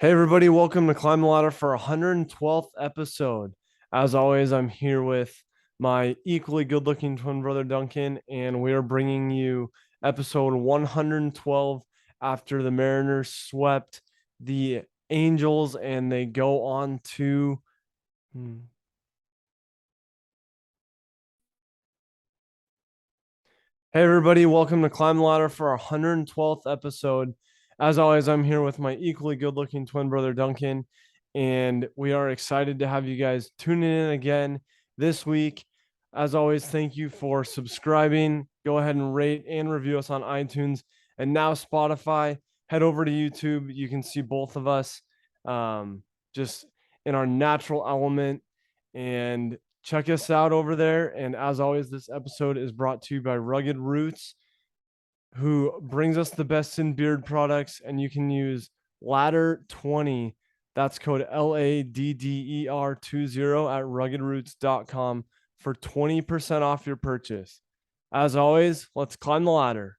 Hey everybody, welcome to Climb the Ladder for 112th episode. As always, I'm here with my equally good-looking twin brother Duncan, and we are bringing you episode 112 after the Mariners swept the Angels and they go on to Hey everybody, welcome to Climb the Ladder for our 112th episode. As always, I'm here with my equally good-looking twin brother Duncan, and we are excited to have you guys tuning in again this week. As always, thank you for subscribing. Go ahead and rate and review us on iTunes and now Spotify. Head over to YouTube. You can see both of us just in our natural element. And check us out over there. And as always, this episode is brought to you by Rugged Roots, who brings us the best in beard products. And you can use Ladder20. That's code LADDER20 at ruggedroots.com for 20% off your purchase. As always, let's climb the ladder.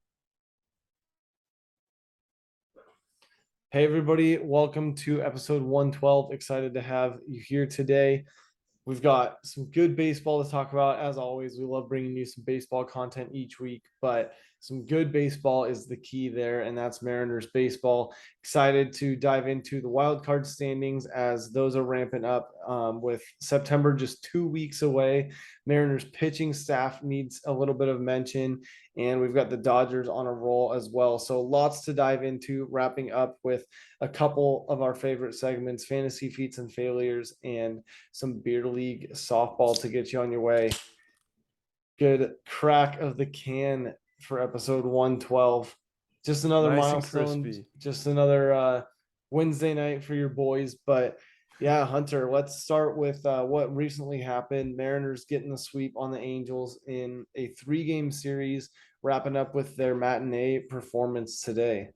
Hey, everybody. Welcome to episode 112. Excited to have you here today. We've got some good baseball to talk about. As always, we love bringing you some baseball content each week, but some good baseball is the key there, and that's Mariners baseball. Excited to dive into the wild card standings as those are ramping up with September just 2 weeks away. Mariners pitching staff needs a little bit of mention, and we've got the Dodgers on a roll as well. So lots to dive into, wrapping up with a couple of our favorite segments, fantasy feats and failures, and some beer league softball to get you on your way. Good crack of the can for episode 112. Just another Nice and milestone, crispy. just another Wednesday night for your boys. But yeah, Hunter, let's start with what recently happened. Mariners getting the sweep on the Angels in a 3-game series, wrapping up with their matinee performance today.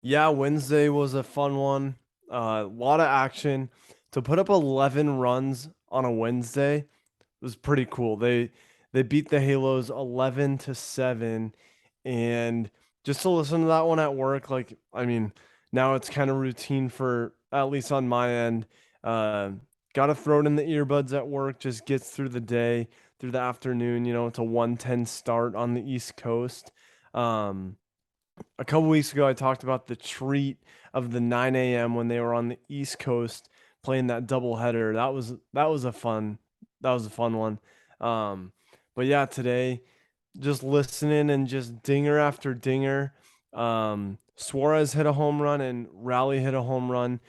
Yeah, Wednesday was a fun one. A lot of action. To put up 11 runs on a Wednesday was pretty cool. They beat the Halos 11-7, and just to listen to that one at work, like I mean, now it's kind of routine for at least on my end. Uh, Got to throw it in the earbuds at work. Just gets through the day, through the afternoon. You know, it's a 110 start on the East Coast. Um, a couple weeks ago, I talked about the treat of the 9 a.m. when they were on the East Coast playing that doubleheader. That was a fun one. Um, but yeah, today just listening and just dinger after dinger. Suarez hit a home run and Raleigh hit a home run,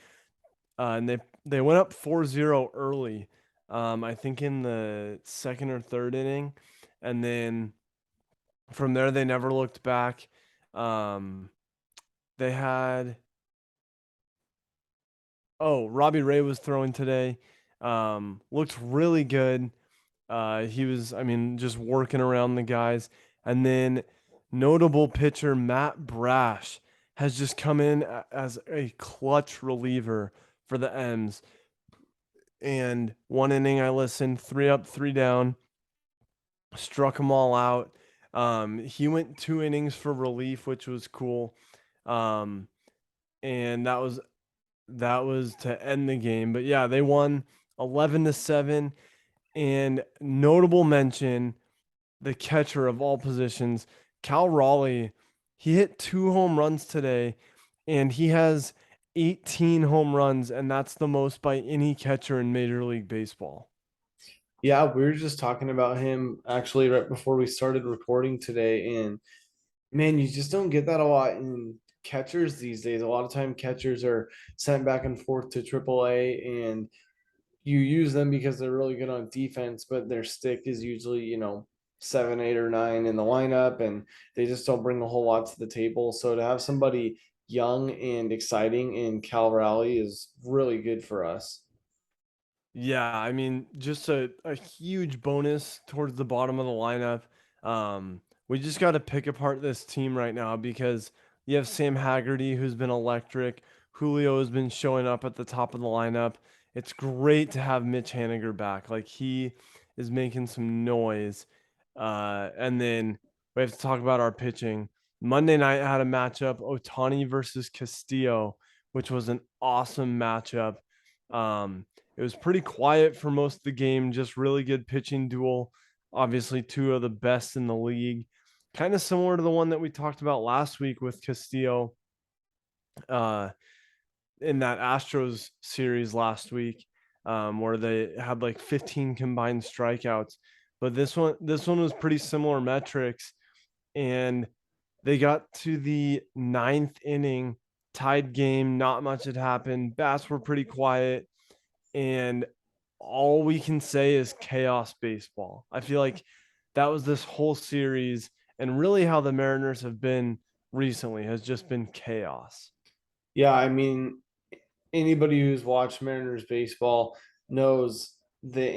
and they went up 4-0 early. I think in the second or third inning, and then from there they never looked back. Um, they had Robbie Ray was throwing today. Looked really good. He was, I mean, just working around the guys. And then notable pitcher Matt Brash has just come in as a clutch reliever for the M's. And one inning I listened, 3 up, 3 down, struck them all out. He went 2 innings for relief, which was cool. Um, and that was to end the game. But yeah, they won 11-7. And notable mention, the catcher of all positions, Cal Raleigh. He hit 2 home runs today, and he has 18 home runs, and that's the most by any catcher in Major League Baseball. Yeah, we were just talking about him actually right before we started recording today, and man, you just don't get that a lot in catchers these days. A lot of time catchers are sent back and forth to AAA, and you use them because they're really good on defense, but their stick is usually, 7, 8, or 9 in the lineup, and they just don't bring a whole lot to the table. So to have somebody young and exciting in Cal Raleigh is really good for us. Yeah, I mean, just a huge bonus towards the bottom of the lineup. We just got to pick apart this team right now because you have Sam Haggerty, who's been electric. Julio has been showing up at the top of the lineup. It's great to have Mitch Haniger back. Like, he is making some noise. And then we have to talk about our pitching. Monday night had a matchup, Otani versus Castillo, which was an awesome matchup. It was pretty quiet for most of the game, just really good pitching duel. Obviously, two of the best in the league. Kind of similar to the one that we talked about last week with Castillo uh, in that Astros series last week, where they had like 15 combined strikeouts. But this one was pretty similar metrics, and they got to the ninth inning, tied game. Not much had happened. Bats were pretty quiet, and all we can say is chaos baseball. I feel like that was this whole series, and really how the Mariners have been recently has just been chaos. Yeah, I mean, anybody who's watched Mariners baseball knows that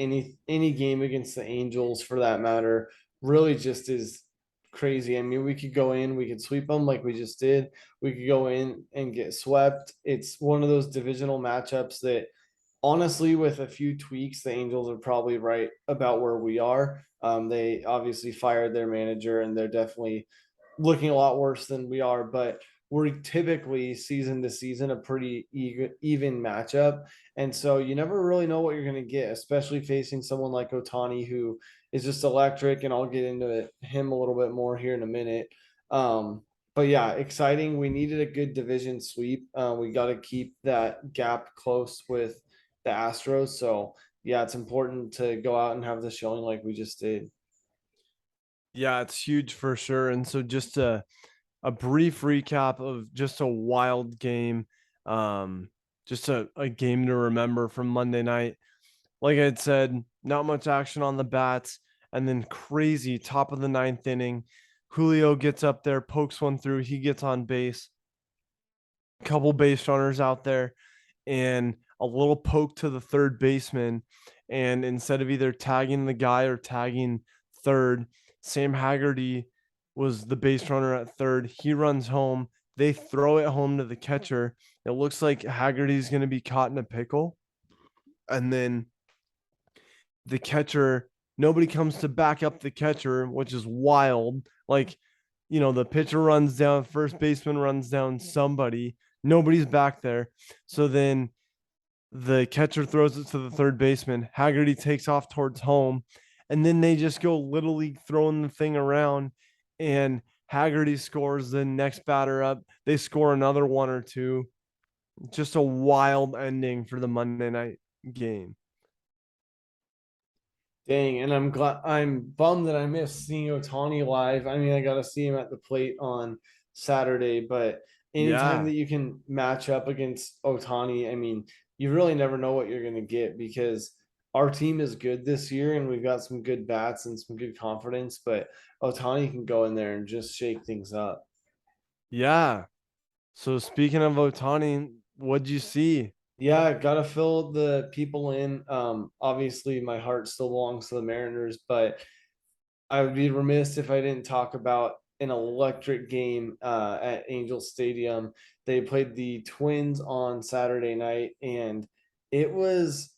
any game against the Angels, for that matter, really just is crazy. I mean, we could go in, we could sweep them like we just did. We could go in and get swept. It's one of those divisional matchups that, honestly, with a few tweaks, the Angels are probably right about where we are. They obviously fired their manager, and they're definitely looking a lot worse than we are, but we're typically season to season a pretty even matchup. And so you never really know what you're going to get, especially facing someone like Otani, who is just electric. And I'll get into him a little bit more here in a minute. But yeah, exciting. We needed a good division sweep. We got to keep that gap close with the Astros. So yeah, it's important to go out and have the showing like we just did. Yeah, it's huge for sure. And so just a brief recap of just a wild game. Just a game to remember from Monday night. Like I had said, not much action on the bats, and then crazy top of the ninth inning. Julio gets up there, pokes one through, he gets on base. Couple base runners out there, and a little poke to the third baseman. And instead of either tagging the guy or tagging third, Sam Haggerty was the base runner at third. He runs home. They throw it home to the catcher. It looks like Haggerty's going to be caught in a pickle. And then the catcher, nobody comes to back up the catcher, which is wild. Like, the pitcher runs down, first baseman runs down somebody, nobody's back there. So then the catcher throws it to the third baseman. Haggerty takes off towards home, and then they just go little league throwing the thing around, and Haggerty scores the next batter up. They score another one or two. Just a wild ending for the Monday night game. Dang, and I'm bummed that I missed seeing Otani live. I mean, I got to see him at the plate on Saturday, but anytime Yeah. that you can match up against Otani, I mean, you really never know what you're going to get, because our team is good this year and we've got some good bats and some good confidence, but Otani can go in there and just shake things up. Yeah. So speaking of Otani, what'd you see? Yeah, gotta fill the people in. Obviously my heart still belongs to the Mariners, but I would be remiss if I didn't talk about an electric game at Angel Stadium. They played the Twins on Saturday night, and it was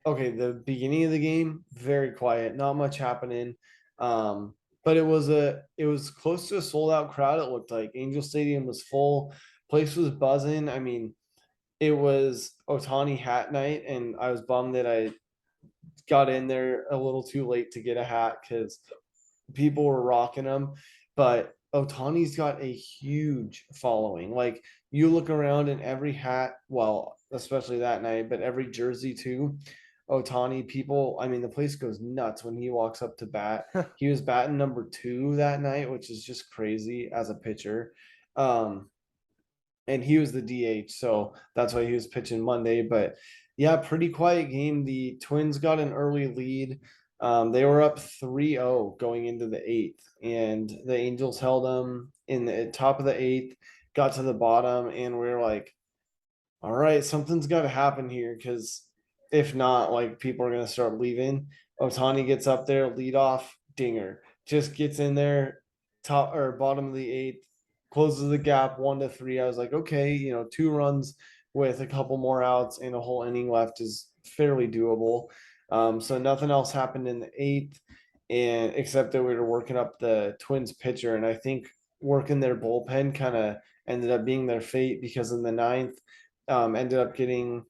okay. The beginning of the game, very quiet, not much happening. But it was close to a sold out crowd. It looked like Angel Stadium was full, place was buzzing. I mean, it was Otani hat night, and I was bummed that I got in there a little too late to get a hat, because people were rocking him. But Otani's got a huge following. Like, you look around in every hat, well, especially that night, but every jersey too. Otani, people, I mean, the place goes nuts when he walks up to bat. He was batting number 2 that night, which is just crazy as a pitcher. Um, and he was the DH, so that's why he was pitching Monday. But yeah, pretty quiet game. The Twins got an early lead. They were up 3-0 going into the eighth, and the Angels held them in the top of the eighth, got to the bottom, and we are like, all right, something's got to happen here, because if not, like, people are going to start leaving. Otani gets up there, lead off, dinger, just gets in there, top or bottom of the eighth, closes the gap 1-3. I was like, okay, 2 runs with a couple more outs and a whole inning left is fairly doable. So nothing else happened in the eighth, and except that we were working up the Twins pitcher, and I think working their bullpen kind of ended up being their fate, because in the ninth, ended up getting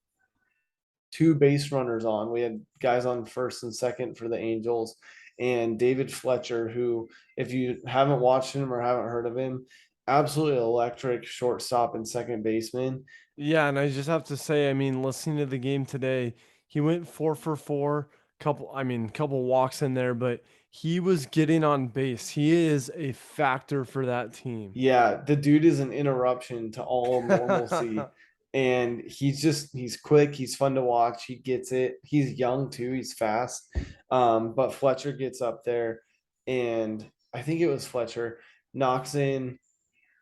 two base runners on. We had guys on first and second for the Angels, and David Fletcher, who, if you haven't watched him or haven't heard of him, absolutely electric shortstop and second baseman. Yeah, and I just have to say, I mean, listening to the game today, he went 4 for 4, couple walks in there, but he was getting on base. He is a factor for that team. Yeah, the dude is an interruption to all normalcy. And he's quick, he's fun to watch, he gets it. He's young too, he's fast. But Fletcher gets up there, and I think it was Fletcher knocks in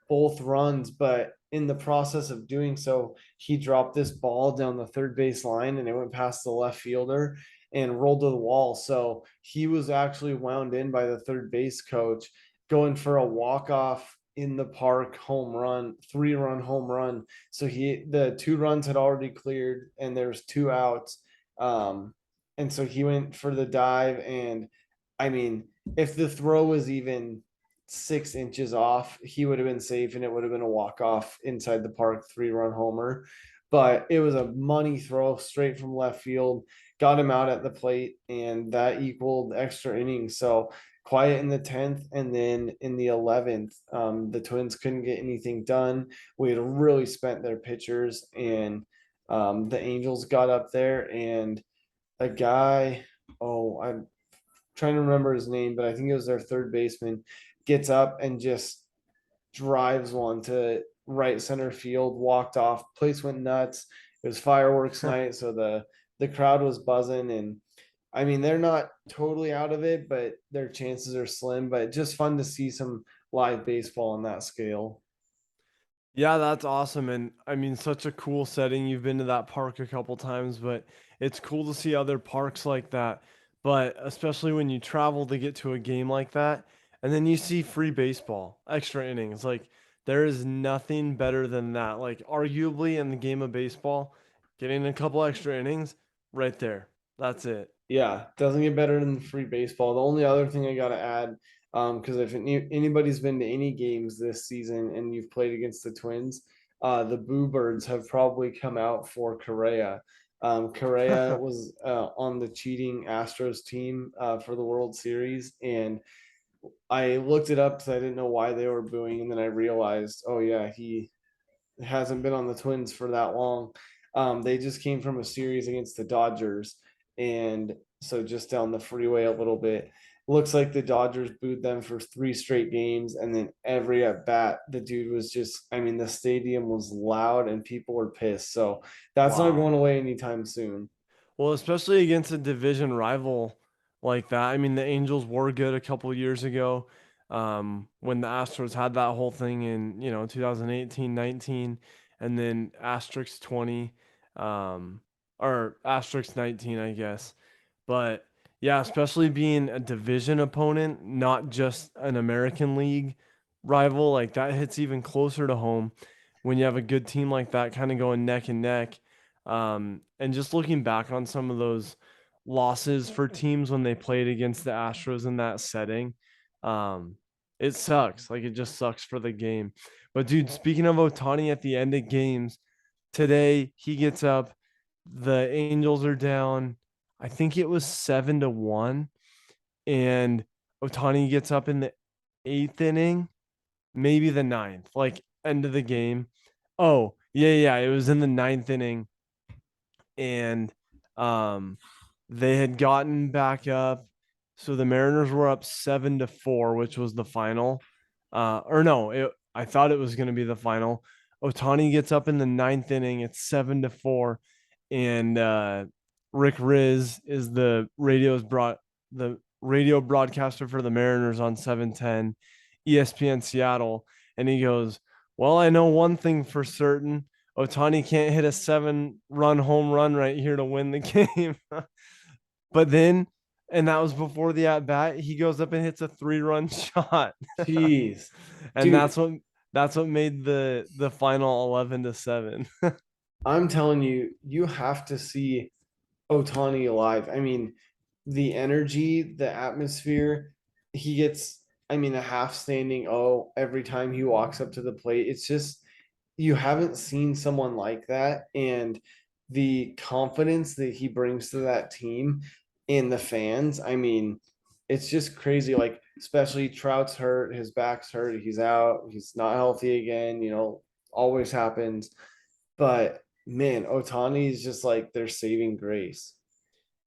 both runs, but in the process of doing so, he dropped this ball down the third base line and it went past the left fielder and rolled to the wall. So he was actually wound in by the third base coach going for a walk-off in the park home run, 3-run home run. So the 2 runs had already cleared and there's 2 outs. And so he went for the dive, and I mean, if the throw was even 6 inches off, he would have been safe and it would have been a walk off inside the park 3-run homer. But it was a money throw straight from left field, got him out at the plate, and that equaled extra innings. So quiet in the 10th, and then in the 11th, the Twins couldn't get anything done. We had really spent their pitchers, and the Angels got up there, and a guy, oh, I'm trying to remember his name, but I think it was their third baseman, gets up and just drives one to right center field, walked off, place went nuts. It was fireworks night, so the crowd was buzzing. And I mean, they're not totally out of it, but their chances are slim. But just fun to see some live baseball on that scale. Yeah, that's awesome. And I mean, such a cool setting. You've been to that park a couple times, but it's cool to see other parks like that. But especially when you travel to get to a game like that, and then you see free baseball, extra innings. Like, there is nothing better than that. Like, arguably in the game of baseball, getting a couple extra innings right there. That's it. Yeah, doesn't get better than free baseball. The only other thing I got to add, because if anybody's been to any games this season and you've played against the Twins, the Boo Birds have probably come out for Correa. Correa was on the cheating Astros team for the World Series, and I looked it up because I didn't know why they were booing, and then I realized, oh yeah, he hasn't been on the Twins for that long. They just came from a series against the Dodgers, and so just down the freeway a little bit. Looks like the Dodgers booed them for 3 straight games, and then every at bat, the dude was just, I mean, the stadium was loud and people were pissed. So that's not Wow. going away anytime soon. Well, especially against a division rival like that. I mean, the Angels were good a couple years ago, when the Astros had that whole thing in, 2018, 19, and then asterisk 20, or asterisk 19, I guess. But yeah, especially being a division opponent, not just an American League rival, like that hits even closer to home when you have a good team like that kind of going neck and neck. And just looking back on some of those losses for teams when they played against the Astros in that setting, um, it sucks. Like, it just sucks for the game. But dude, speaking of Otani at the end of games, today he gets up, the Angels are down. I think it was 7-1, and Otani gets up in the eighth inning, maybe the ninth, like end of the game. Oh, yeah, it was in the ninth inning, and um they had gotten back up. So the Mariners were up 7-4, which was the final. Or no, I thought it was going to be the final. Otani gets up in the ninth inning. It's 7-4, and Rick Riz is the radio broadcaster for the Mariners on 710 ESPN Seattle, and he goes, "Well, I know one thing for certain. Otani can't hit a 7-run home run right here to win the game." But then, and that was before the at bat, he goes up and hits a 3-run shot. Jeez, And dude, that's what made the final 11-7. I'm telling you, you have to see Otani alive. I mean, the energy, the atmosphere, he gets, I mean, a half standing O every time he walks up to the plate. It's just, you haven't seen someone like that, and the confidence that he brings to that team and the fans. I mean, it's just crazy. Like, especially Trout's hurt, his back's hurt, he's out, he's not healthy again, always happens. But man, Otani is just like their saving grace.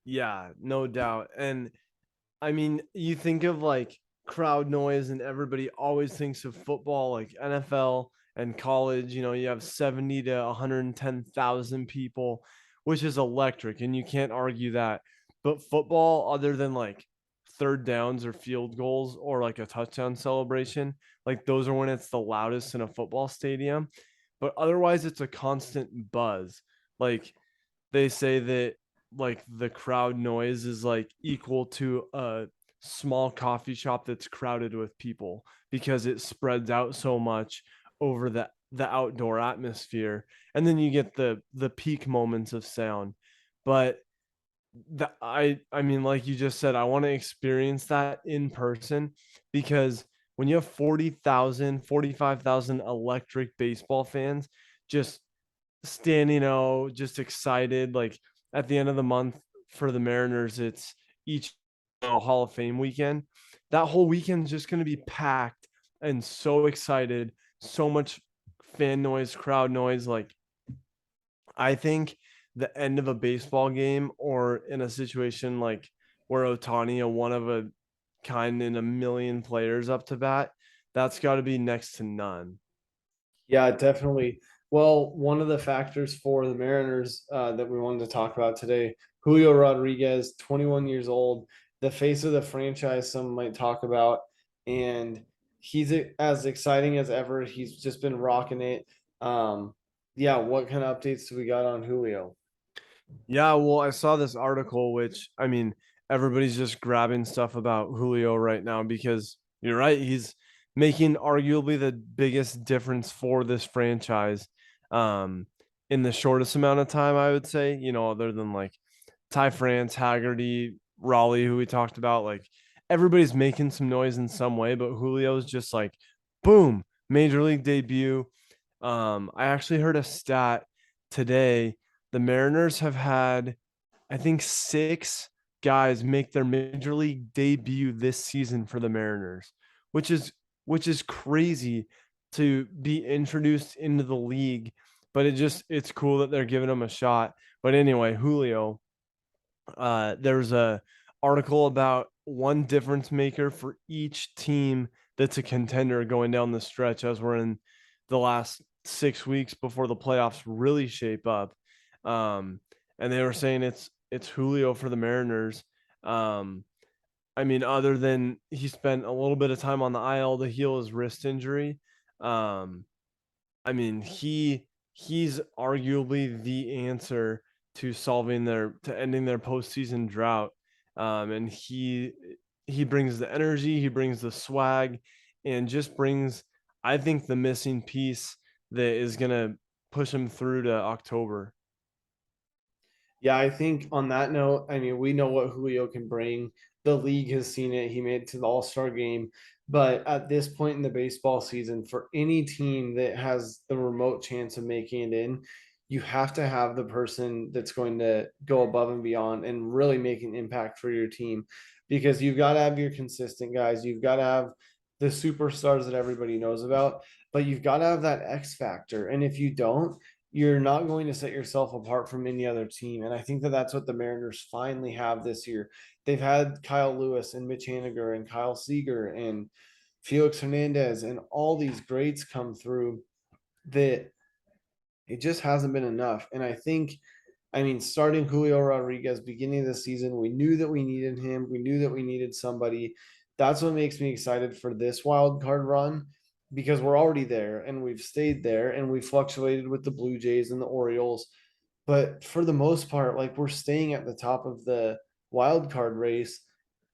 Yeah, no doubt. And I mean, you think of like crowd noise, and everybody always thinks of football, like NFL and college. You have 70 to 110,000 people, which is electric, and you can't argue that. But football, other than like third downs or field goals or like a touchdown celebration, like those are when it's the loudest in a football stadium. But otherwise, it's a constant buzz. Like they say that like the crowd noise is like equal to a small coffee shop that's crowded with people because it spreads out so much over the outdoor atmosphere, and then you get the peak moments of sound. But I mean, like you just said, I want to experience that in person, because when you have 40,000, 45,000 electric baseball fans just standing out, just excited. Like at the end of the month for the Mariners, it's each Hall of Fame weekend. That whole weekend's just going to be packed and so excited. So much fan noise, crowd noise. Like, I think the end of a baseball game, or in a situation like where Otani, a one of a kind in a million players up to bat, that's got to be next to none. Yeah, definitely. Well, one of the factors for the Mariners that we wanted to talk about today, Julio Rodriguez, 21 years old, the face of the franchise, some might talk about, and he's as exciting as ever. He's just been rocking it. Yeah, what kind of updates do we got on Julio? Yeah, well, I saw this article, which I mean, everybody's just grabbing stuff about Julio right now because you're right. He's making arguably the biggest difference for this franchise um, in the shortest amount of time, I would say, other than like Ty France, Haggerty, Raleigh, who we talked about. Like everybody's making some noise in some way, but Julio's just like, boom, major league debut. I actually heard a stat today. The Mariners have had, I think, 6 guys make their major league debut this season for the Mariners, which is which is crazy to be introduced into the league. But it's cool that they're giving them a shot. But anyway, Julio, there's a article about one difference maker for each team that's a contender going down the stretch, as we're in the last 6 weeks before the playoffs really shape up. Um, and they were saying it's Julio for the Mariners. Um, I mean, other than he spent a little bit of time on the IL to heal his wrist injury. Um, I mean, he's arguably the answer to ending their postseason drought. And he brings the energy, he brings the swag, and just brings, I think, the missing piece that is gonna push him through to October. Yeah, I think on that note, I mean, we know what Julio can bring. The league has seen it. He made it to the All-Star game. But at this point in the baseball season, for any team that has the remote chance of making it in, you have to have the person that's going to go above and beyond and really make an impact for your team, because you've got to have your consistent guys. You've got to have the superstars that everybody knows about, but you've got to have that X factor. And if you don't, you're not going to set yourself apart from any other team. And I think that that's what the Mariners finally have this year. They've had Kyle Lewis and Mitch Haniger and Kyle Seager and Felix Hernandez and all these greats come through, that it just hasn't been enough. And I think, I mean, starting Julio Rodriguez beginning of the season, we knew that we needed him. We knew that we needed somebody. That's what makes me excited for this wild card run, because we're already there and we've stayed there and we fluctuated with the Blue Jays and the Orioles. But for the most part, like, we're staying at the top of the wild card race,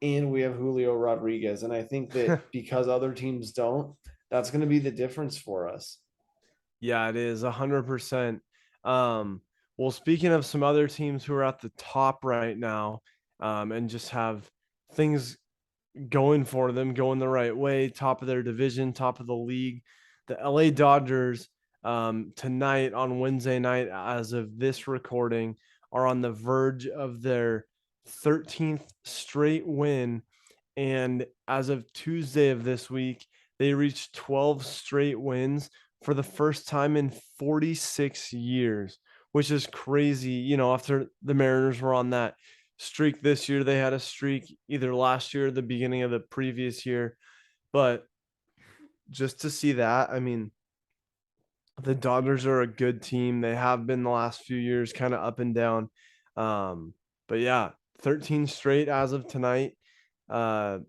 and we have Julio Rodriguez. And I think that because other teams don't, that's going to be the difference for us. Yeah, it is 100%. Well, speaking of some other teams who are at the top right now, and just have things going for them, going the right way, top of their division, top of the league. The LA Dodgers tonight on Wednesday night, as of this recording, are on the verge of their 13th straight win. And as of Tuesday of this week, they reached 12 straight wins for the first time in 46 years, which is crazy. After the Mariners were on that streak this year, they had a streak either last year or the beginning of the previous year. But just to see that, I mean, the Dodgers are a good team. They have been the last few years, kind of up and down. But yeah, 13 straight as of tonight. Uh,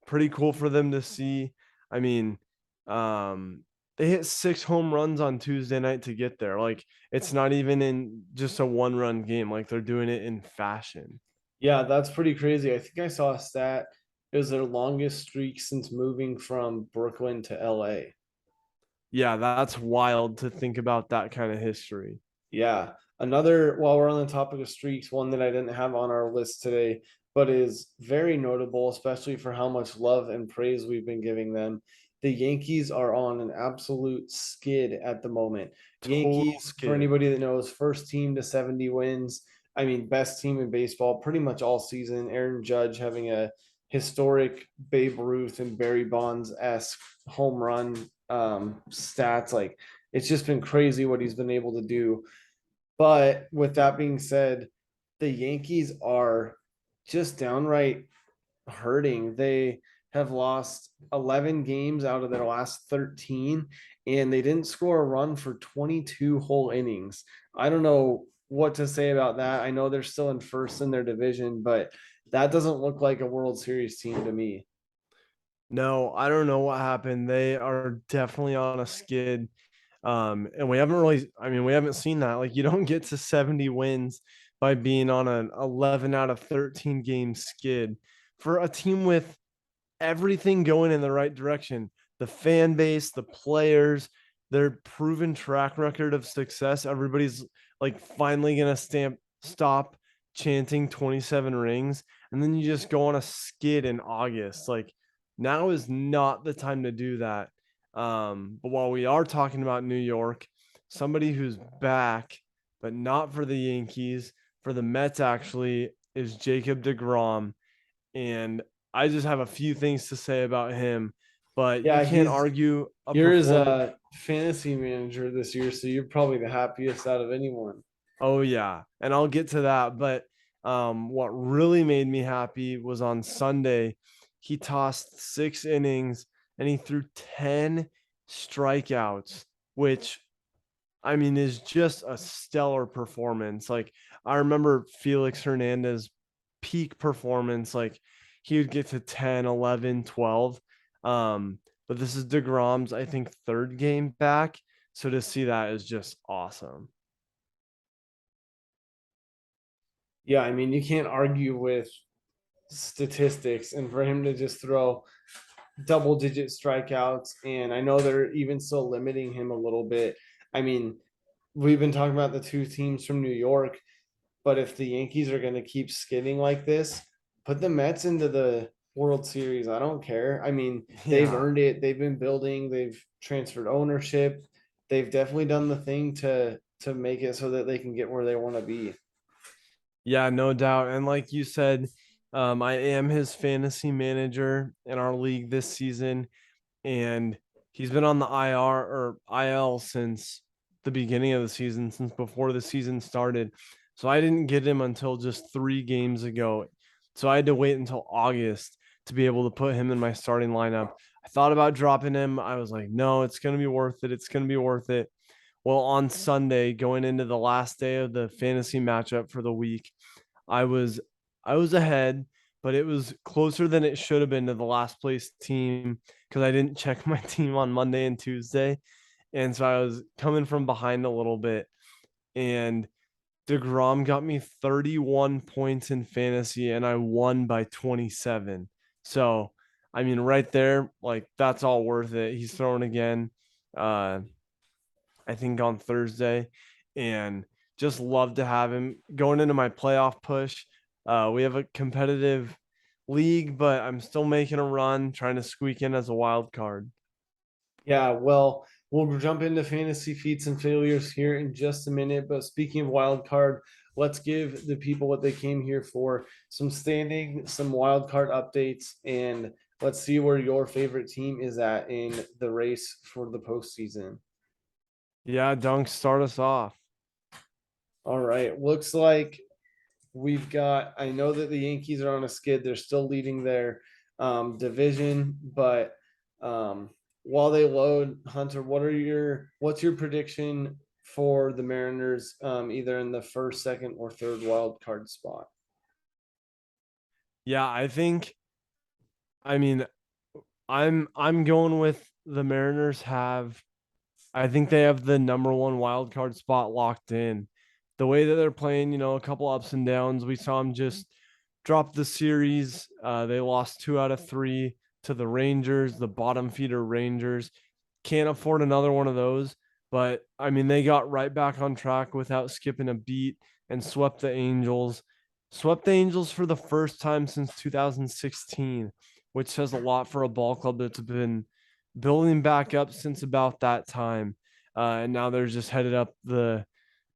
Pretty cool for them to see. I mean, they hit 6 home runs on Tuesday night to get there. Like, it's not even in just a 1-run game. Like, they're doing it in fashion. Yeah, that's pretty crazy. I think I saw a stat. It was their longest streak since moving from Brooklyn to LA. Yeah, that's wild to think about that kind of history. Yeah. Another, while we're on the topic of streaks, one that I didn't have on our list today, but is very notable, especially for how much love and praise we've been giving them. The Yankees are on an absolute skid at the moment. Total Yankees, for skid. anybody that knows, first team to 70 wins. I mean, best team in baseball pretty much all season. Aaron Judge having a historic Babe Ruth and Barry Bonds-esque home run stats. Like, it's just been crazy what he's been able to do. But with that being said, the Yankees are just downright hurting. They have lost 11 games out of their last 13, and they didn't score a run for 22 whole innings. I don't know what to say about that. I know they're still in first in their division, but that doesn't look like a World Series team to me. No, I don't know what happened. They are definitely on a skid. And we haven't really, I mean, we haven't seen that. Like, you don't get to 70 wins by being on an 11 out of 13 game skid for a team with everything going in the right direction. The fan base, the players, their proven track record of success. Everybody's like finally gonna stop chanting 27 rings, and then you just go on a skid in August. Like, now is not the time to do that. But while we are talking about New York, somebody who's back, but not for the Yankees, for the Mets actually, is Jacob DeGrom. And I just have a few things to say about him, but you Yeah, can't he's argue a you're his performance. fantasy manager this year, so you're probably the happiest out of anyone. Oh yeah, and I'll get to that. But what really made me happy was on Sunday, he tossed 6 innings and he threw 10 strikeouts, which I mean is just a stellar performance. Like, I remember Felix Hernandez peak performance, like he would get to 10, 11, 12. But this is DeGrom's, I think, third game back. So to see that is just awesome. Yeah, I mean, you can't argue with statistics, and for him to just throw double digit strikeouts, and I know they're even still limiting him a little bit. I mean, we've been talking about the two teams from New York, but if the Yankees are going to keep skidding like this, put the Mets into the World Series. I don't care. I mean, they've Yeah. earned it. They've been building. They've transferred ownership. They've definitely done the thing to make it so that they can get where they want to be. Yeah, no doubt. And like you said, I am his fantasy manager in our league this season, and he's been on the IR or IL since the beginning of the season, since before the season started. So I didn't get him until just 3 games ago. So I had to wait until August to be able to put him in my starting lineup. I thought about dropping him. I was like, no, it's going to be worth it. It's going to be worth it. Well, on Sunday, going into the last day of the fantasy matchup for the week, I was I was ahead, but it was closer than it should have been to the last place team because I didn't check my team on Monday and Tuesday. And so I was coming from behind a little bit. And DeGrom got me 31 points in fantasy and I won by 27. So, I mean, right there, like that's all worth it. He's throwing again. Uh, I think on Thursday, and just love to have him going into my playoff push. We have a competitive league, but I'm still making a run, trying to squeak in as a wild card. Yeah, well, We'll jump into fantasy feats and failures here in just a minute. But speaking of wild card, let's give the people what they came here for: some standing, some wild card updates, and let's see where your favorite team is at in the race for the postseason. Yeah, Dunk, start us off. All right. Looks like we've got, I know that the Yankees are on a skid. They're still leading their division, but while they load, Hunter, what's your prediction for the Mariners, either in the first, second, or third wild card spot? Yeah, I mean, I'm going with the Mariners have I think they have the number one wild card spot locked in. The way that they're playing, a couple ups and downs. We saw them just drop the series. They lost 2 out of 3 to the Rangers, the bottom feeder Rangers. Can't afford another one of those. But I mean, they got right back on track without skipping a beat and swept the Angels. Swept the Angels for the first time since 2016, which says a lot for a ball club that's been building back up since about that time. And now they're just headed up the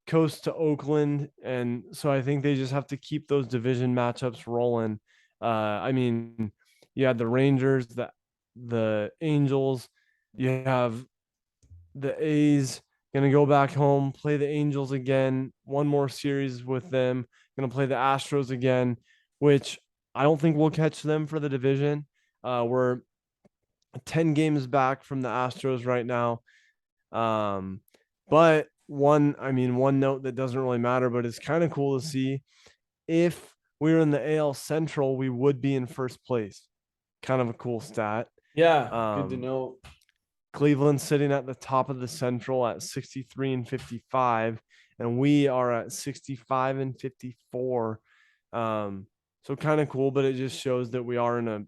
coast to Oakland. And so I think they just have to keep those division matchups rolling. I mean, you had the Rangers, the Angels, you have the A's going to go back home, play the Angels again, one more series with them, going to play the Astros again, which I don't think we'll catch them for the division. We're 10 games back from the Astros right now. But one note that doesn't really matter, but it's kind of cool to see if we were in the AL Central, we would be in first place. Kind of a cool stat. Yeah, good to Um, know. Cleveland's sitting at the top of the Central at 63 and 55, and we are at 65 and 54. So kind of cool, but it just shows that we are in a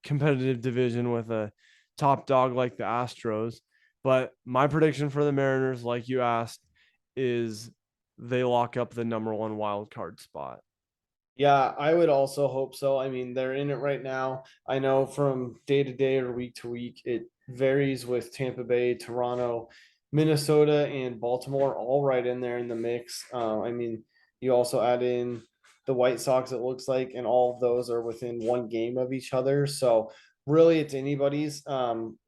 competitive division with a top dog like the Astros. But my prediction for the Mariners, like you asked, is they lock up the number one wild card spot. Yeah, I would also hope so. I mean, they're in it right now. I know from day to day or week to week, it varies with Tampa Bay, Toronto, Minnesota, and Baltimore all right in there in the mix. I mean, you also add in the White Sox, it looks like, and all of those are within one game of each other. So really, it's anybody's.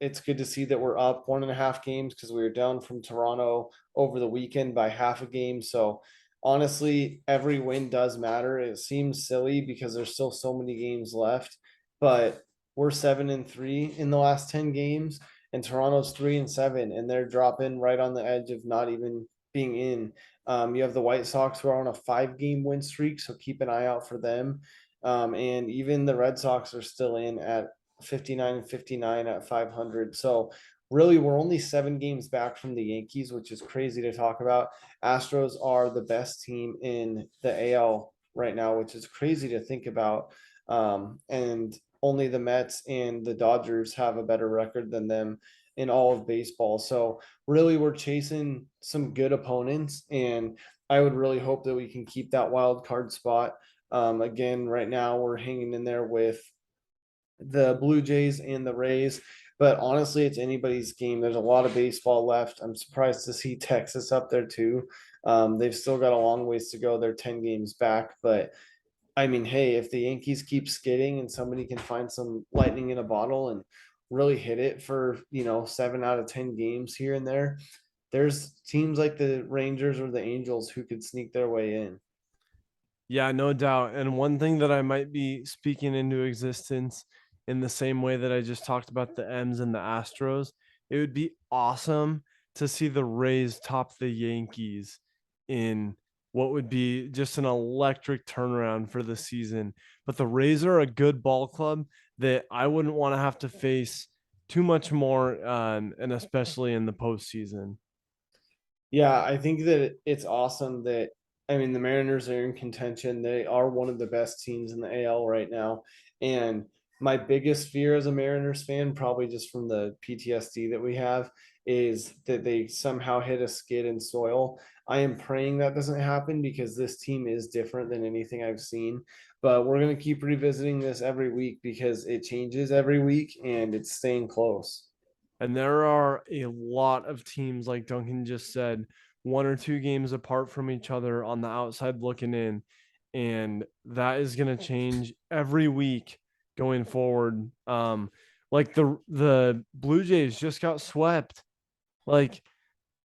It's good to see that we're up 1.5 games because we were down from Toronto over the weekend by half a game. So honestly, every win does matter. It seems silly because there's still so many games left, but we're 7-3 in the last 10 games, and Toronto's 3-7, and they're dropping right on the edge of not even being in. You have the White Sox who are on a 5 game win streak, so keep an eye out for them. And even the Red Sox are still in at 59-59 at 500. So really, we're only 7 games back from the Yankees, which is crazy to talk about. Astros are the best team in the AL right now, which is crazy to think about. And only the Mets and the Dodgers have a better record than them in all of baseball. So really, we're chasing some good opponents, and I would really hope that we can keep that wild card spot. Again, right now we're hanging in there with the Blue Jays and the Rays. But honestly, it's anybody's game. There's a lot of baseball left. I'm surprised to see Texas up there too. They've still got a long ways to go. They're 10 games back. But I mean, hey, if the Yankees keep skidding and somebody can find some lightning in a bottle and really hit it for, 7 out of 10 games here and there, there's teams like the Rangers or the Angels who could sneak their way in. Yeah, no doubt. And one thing that I might be speaking into existence in the same way that I just talked about the M's and the Astros, it would be awesome to see the Rays top the Yankees in what would be just an electric turnaround for the season. But the Rays are a good ball club that I wouldn't want to have to face too much more, and especially in the postseason. Yeah, I think that it's awesome that, I mean, the Mariners are in contention. They are one of the best teams in the AL right now. And my biggest fear as a Mariners fan, probably just from the PTSD that we have, is that they somehow hit a skid in soil. I am praying that doesn't happen because this team is different than anything I've seen. But we're going to keep revisiting this every week because it changes every week and it's staying close. And there are a lot of teams, like Duncan just said, 1 or 2 games apart from each other on the outside looking in. And that is going to change every week going forward. Like the Blue Jays just got swept. Like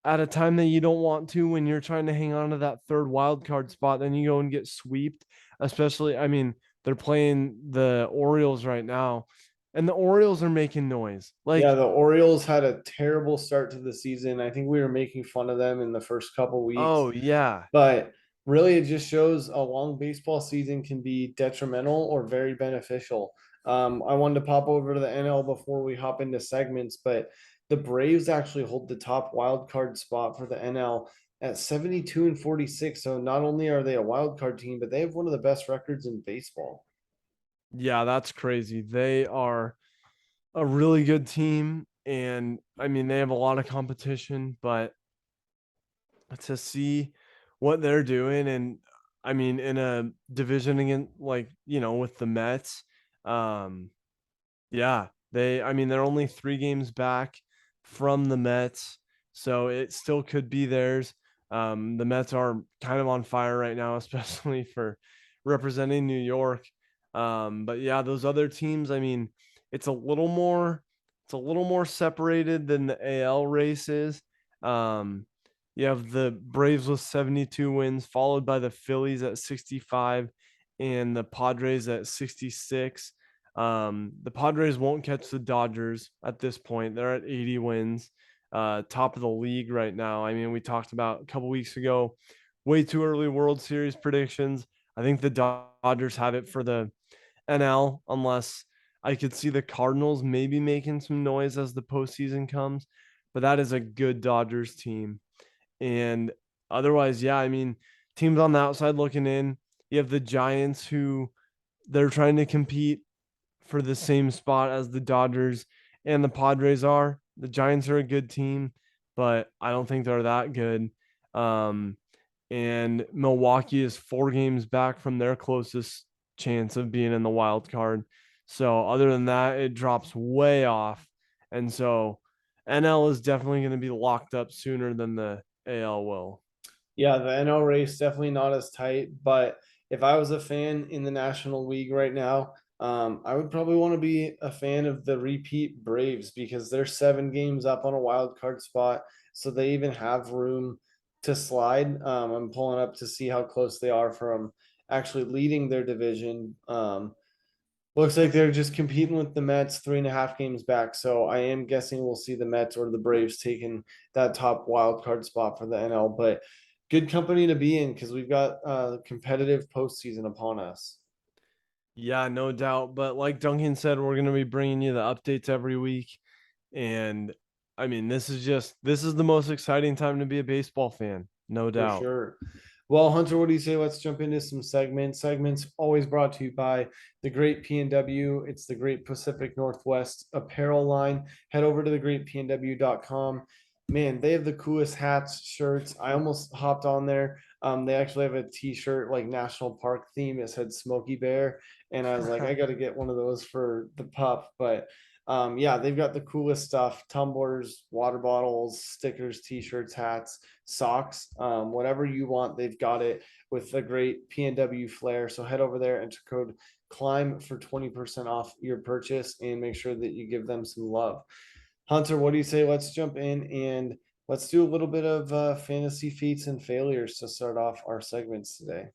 at a time that you don't want to when you're trying to hang on to that third wild card spot, then you go and get swept. Especially, I mean, they're playing the Orioles right now, and the Orioles are making noise. Yeah, Like, the Orioles had a terrible start to the season. I think we were making fun of them in the first couple weeks, oh yeah, but really it just shows a long baseball season can be detrimental or very beneficial. I wanted to pop over to the NL before we hop into segments, but the Braves actually hold the top wild card spot for the NL at 72 and 46. So not only are they a wild card team, but they have one of the best records in baseball. yeah, that's crazy. They are a really good team, and I mean, they have a lot of competition, but to see what they're doing, and I mean, in a division again, like, with the Mets, um, yeah, I mean, they're only 3 games back from the Mets, so it still could be theirs. The Mets are kind of on fire right now, especially for representing New York. But yeah, those other teams, I mean, it's a little more, it's a little more separated than the AL races. Um, you have the Braves with 72 wins, followed by the Phillies at 65 and the Padres at 66. The Padres won't catch the Dodgers at this point. They're at 80 wins, top of the league right now. I mean, we talked about a couple weeks ago, way too early World Series predictions. I think the Dodgers have it for the NL, unless I could see the Cardinals maybe making some noise as the postseason comes. But that is a good Dodgers team. And otherwise, yeah, I mean, teams on the outside looking in. You have the Giants who they're trying to compete for the same spot as the Dodgers and the Padres are. The Giants are a good team, but I don't think they're that good. Um, and Milwaukee is 4 games back from their closest chance of being in the wild card. So other than that, it drops way off. And so NL is definitely going to be locked up sooner than the AL will. Yeah, the NL race definitely not as tight, but if I was a fan in the National League right now, I would probably want to be a fan of the repeat Braves because they're 7 games up on a wild card spot, so they even have room to slide. I'm pulling up to see how close they are from actually leading their division. Looks like they're just competing with the Mets 3.5 games back. So I am guessing we'll see the Mets or the Braves taking that top wild card spot for the NL. But good company to be in because we've got a competitive postseason upon us. Yeah, no doubt. But like Duncan said, we're going to be bringing you the updates every week. And I mean, this is the most exciting time to be a baseball fan, no For doubt. sure. Well, Hunter, what do you say? Let's jump into some segments. Segments always brought to you by the Great PNW. It's the Great Pacific Northwest apparel line. Head over to thegreatpnw.com. Man, they have the coolest hats, shirts. I almost hopped on there. They actually have a t-shirt like National Park theme. It said Smokey Bear, and I was like, I got to get one of those for the pup. But yeah, they've got the coolest stuff: tumblers, water bottles, stickers, t-shirts, hats, socks, whatever you want, they've got it with the great PNW flair. So head over there, enter code climb for 20% off your purchase and make sure that you give them some love. Hunter, what do you say? Let's jump in and let's do a little bit of fantasy feats and failures to start off our segments today.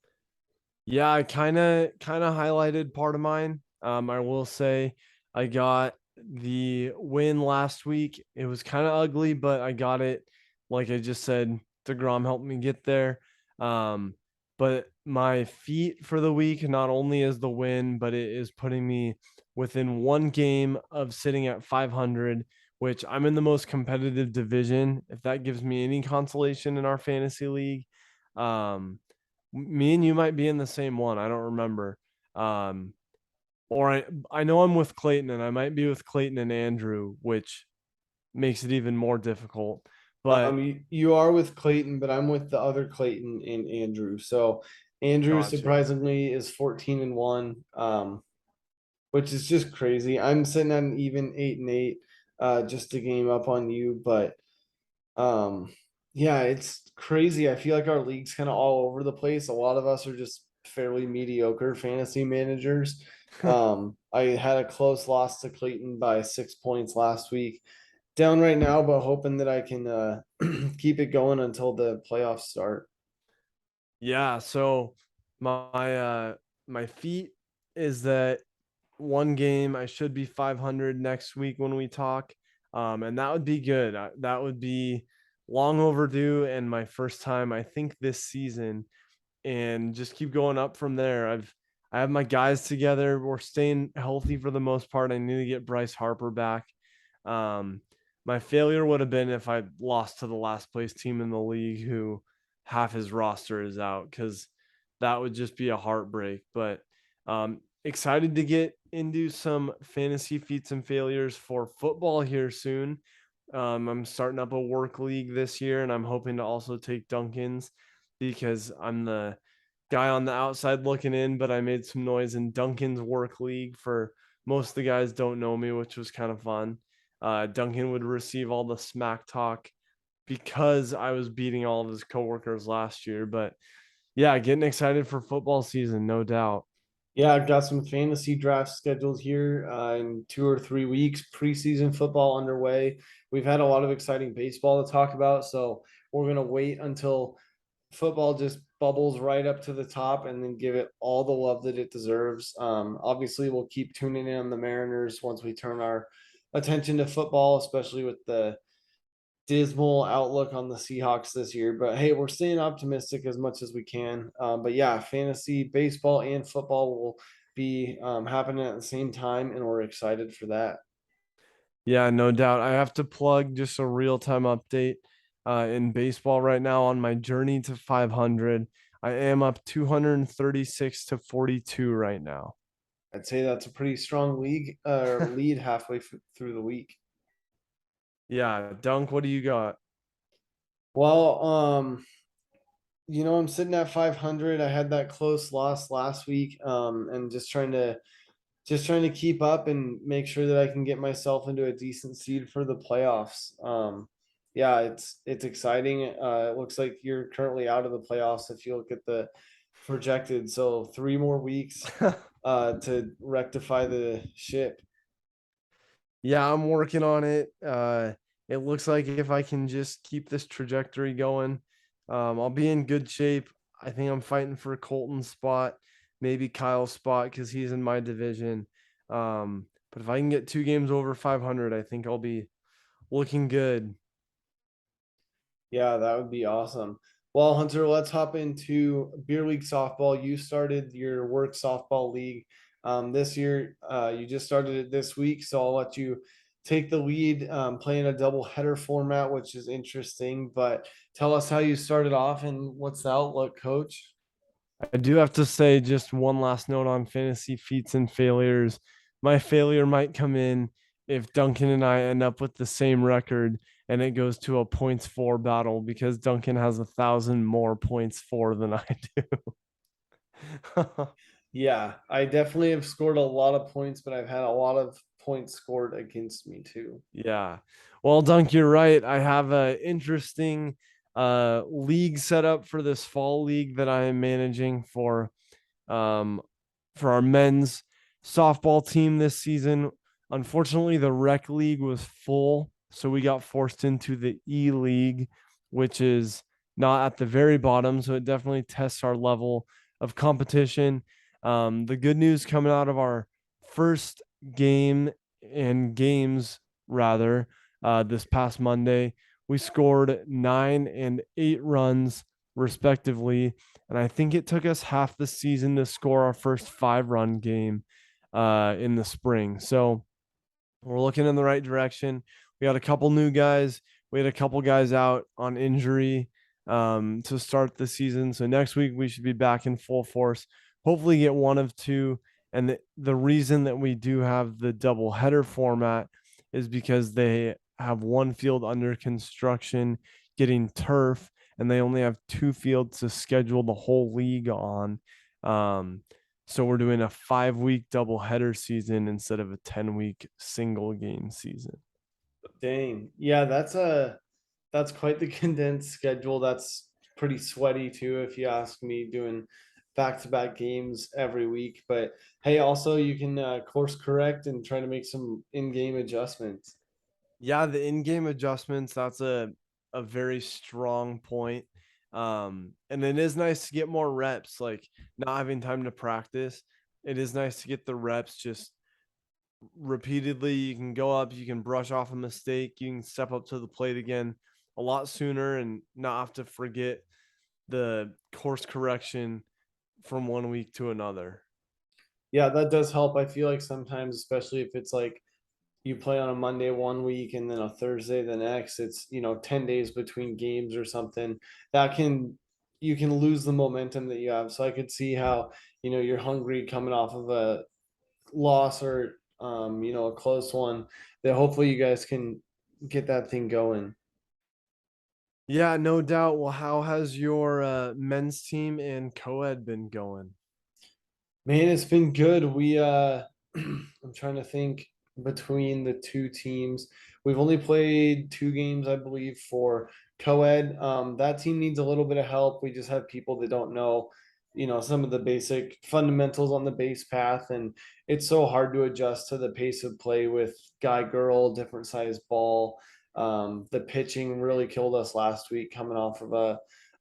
Yeah, I kind of highlighted part of mine. I will say I got the win last week. It was kind of ugly, but I got it. Like I just said, DeGrom helped me get there. Um, but my feat for the week not only is the win, but it is putting me within 1 game of sitting at 500, which I'm in the most competitive division. If that gives me any consolation in our fantasy league. Um, Me and you might be in the same one. I don't remember. Um, or I know I'm with Clayton, and I might be with Clayton and Andrew, which makes it even more difficult. But You are with Clayton, but I'm with the other Clayton and Andrew. So Andrew gotcha. surprisingly is 14-1. Which is just crazy. I'm sitting at an even 8-8. just a game up on you. But um, yeah, it's crazy. I feel like our league's kind of all over the place. A lot of us are just fairly mediocre fantasy managers. I had a close loss to Clayton by 6 points last week. Down right now, but hoping that I can keep it going until the playoffs start. Yeah, so my feat is that one game I should be 500 next week when we talk. And that would be good. That would be long overdue and my first time I think this season, and just keep going up from there. I have my guys together. We're staying healthy for the most part. I need to get Bryce Harper back. Um, my failure would have been if I lost to the last place team in the league who half his roster is out, because that would just be a heartbreak. But excited to get into some fantasy feats and failures for football here soon. I'm starting up a work league this year, and I'm hoping to also take Duncan's because I'm the guy on the outside looking in, but I made some noise in Duncan's work league. For most of the guys don't know me, which was kind of fun. Duncan would receive all the smack talk because I was beating all of his coworkers last year. But yeah, getting excited for football season, no doubt. Yeah, I've got some fantasy drafts scheduled here in 2 or 3 weeks. Preseason football underway. We've had a lot of exciting baseball to talk about, so we're gonna wait until football just bubbles right up to the top and then give it all the love that it deserves. Obviously, we'll keep tuning in on the Mariners once we turn our attention to football, especially with the dismal outlook on the Seahawks this year. But hey, we're staying optimistic as much as we can. But yeah, fantasy baseball and football will be happening at the same time, and we're excited for that. Yeah, no doubt. I have to plug just a real time update in baseball right now on my journey to 500. I am up 236 to 42 right now. I'd say that's a pretty strong lead halfway through the week. Yeah, Dunk, what do you got? Well, I'm sitting at 500. I had that close loss last week, and just trying to keep up and make sure that I can get myself into a decent seed for the playoffs. Yeah, it's exciting. It looks like you're currently out of the playoffs if you look at the projected. So 3 more weeks to rectify the ship. Yeah, I'm working on it. It looks like if I can just keep this trajectory going, I'll be in good shape. I think I'm fighting for Colton's spot, maybe Kyle's spot because he's in my division. But if I can get 2 games over 500, I think I'll be looking good. Yeah, that would be awesome. Well, Hunter, let's hop into beer league softball. You started your work softball league this year. You just started it this week, so I'll let you take the lead, playing a double header format, which is interesting. But tell us how you started off and what's the outlook, Coach? I do have to say just one last note on fantasy feats and failures. My failure might come in if Duncan and I end up with the same record and it goes to a points for battle because Duncan has 1,000 more points for than I do. Yeah, I definitely have scored a lot of points, but I've had a lot of points scored against me too. Yeah. Well, Dunk, you're right. I have a interesting league set up for this fall league that I am managing um for our men's softball team this season. Unfortunately, the rec league was full, so we got forced into the E League, which is not at the very bottom, so it definitely tests our level of competition. The good news coming out of our first game and games rather this past Monday, we scored 9 and 8 runs respectively, and I think it took us half the season to score our first 5 run game in the spring. So we're looking in the right direction. We got a couple new guys. We had a couple guys out on injury to start the season. So next week we should be back in full force. Hopefully get one of two. And the reason that we do have the double header format is because they have one field under construction getting turf, and they only have 2 fields to schedule the whole league on. So we're doing a 5-week double header season instead of a 10-week single game season. Dang. Yeah, that's quite the condensed schedule. That's pretty sweaty too, if you ask me, doing back-to-back games every week. But hey, also you can course correct and try to make some in-game adjustments. Yeah, the in-game adjustments, that's a very strong point. And it is nice to get more reps, like not having time to practice. It is nice to get the reps just repeatedly. You can go up, you can brush off a mistake, you can step up to the plate again a lot sooner and not have to forget the course correction from one week to another. Yeah, that does help. I feel like sometimes, especially if it's like you play on a Monday one week and then a Thursday the next, it's 10 days between games or something. That can you can lose the momentum that you have. So I could see how, you're hungry coming off of a loss or a close one, that hopefully you guys can get that thing going. Yeah, no doubt. Well, how has your men's team and co-ed been going? Man, it's been good. We I'm trying to think between the two teams. We've only played two games, I believe, for co-ed. That team needs a little bit of help. We just have people that don't know, some of the basic fundamentals on the base path, and it's so hard to adjust to the pace of play with guy girl, different size ball. The pitching really killed us last week coming off of a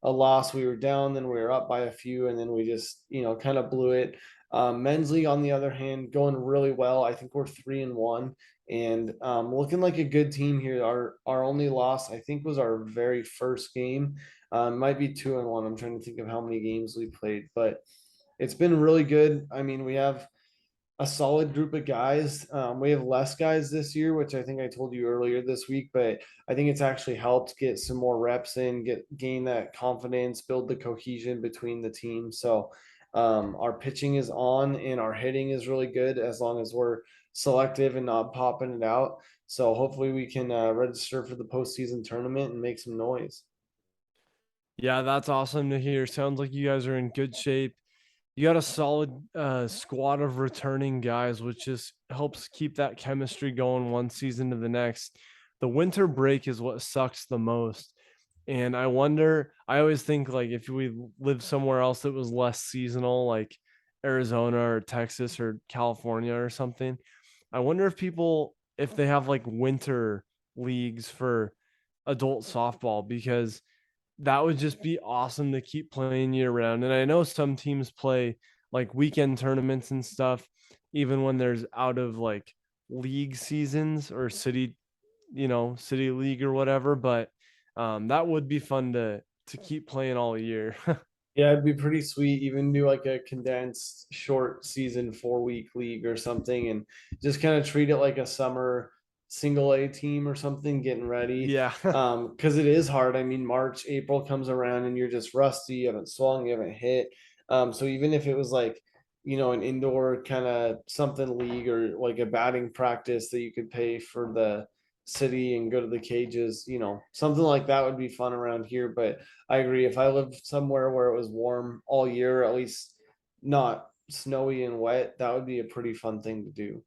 loss. We were down, then we were up by a few, and then we just, kind of blew it. Men's league, on the other hand, going really well. I think we're 3-1, and looking like a good team here. Our only loss, I think, was our very first game. Might be 2-1. I'm trying to think of how many games we played, but it's been really good. I mean, we have a solid group of guys. We have less guys this year, which I think I told you earlier this week, but I think it's actually helped get some more reps in, gain that confidence, build the cohesion between the team. So our pitching is on and our hitting is really good as long as we're selective and not popping it out. So hopefully we can register for the postseason tournament and make some noise. Yeah, that's awesome to hear. Sounds like you guys are in good shape. You got a solid squad of returning guys, which just helps keep that chemistry going one season to the next. The winter break is what sucks the most. And I wonder, I always think like if we lived somewhere else that was less seasonal, like Arizona or Texas or California or something, I wonder if people, if they have like winter leagues for adult softball, because that would just be awesome to keep playing year round. And I know some teams play like weekend tournaments and stuff, even when there's out of like league seasons or city, city league or whatever. But that would be fun to keep playing all year. Yeah, it'd be pretty sweet. Even do like a condensed short season 4-week league or something, and just kind of treat it like a summer single A team or something, getting ready. Yeah. Because it is hard. I mean, March, April comes around and you're just rusty, you haven't swung, you haven't hit. So even if it was like, an indoor kind of something league or like a batting practice that you could pay for the city and go to the cages, something like that would be fun around here. But I agree. If I lived somewhere where it was warm all year, at least not snowy and wet, that would be a pretty fun thing to do.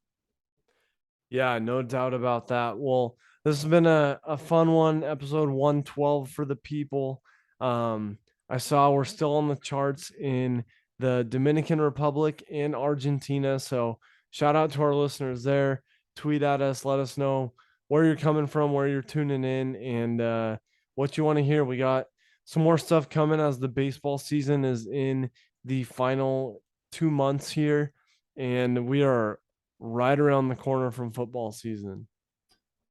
Yeah, no doubt about that. Well, this has been a fun one, episode 112 for the people. I saw we're still on the charts in the Dominican Republic and Argentina. So shout out to our listeners there. Tweet at us, let us know where you're coming from, where you're tuning in, and what you want to hear. We got some more stuff coming as the baseball season is in the final 2 months here, and we are right around the corner from football season.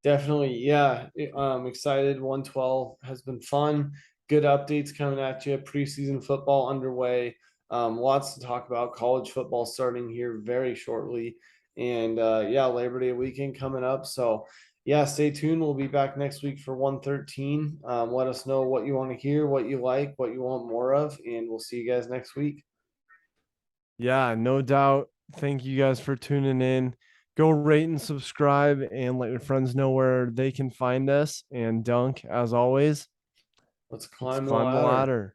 Definitely. Yeah. Excited. 112 has been fun. Good updates coming at you. Preseason football underway. Lots to talk about. College football starting here very shortly. And yeah, Labor Day weekend coming up. So yeah, stay tuned. We'll be back next week for 113. Let us know what you want to hear, what you like, what you want more of, and we'll see you guys next week. Yeah, no doubt. Thank you guys for tuning in. Go rate and subscribe and let your friends know where they can find us. And Dunk, as always, Let's let's climb the climb the ladder. ladder.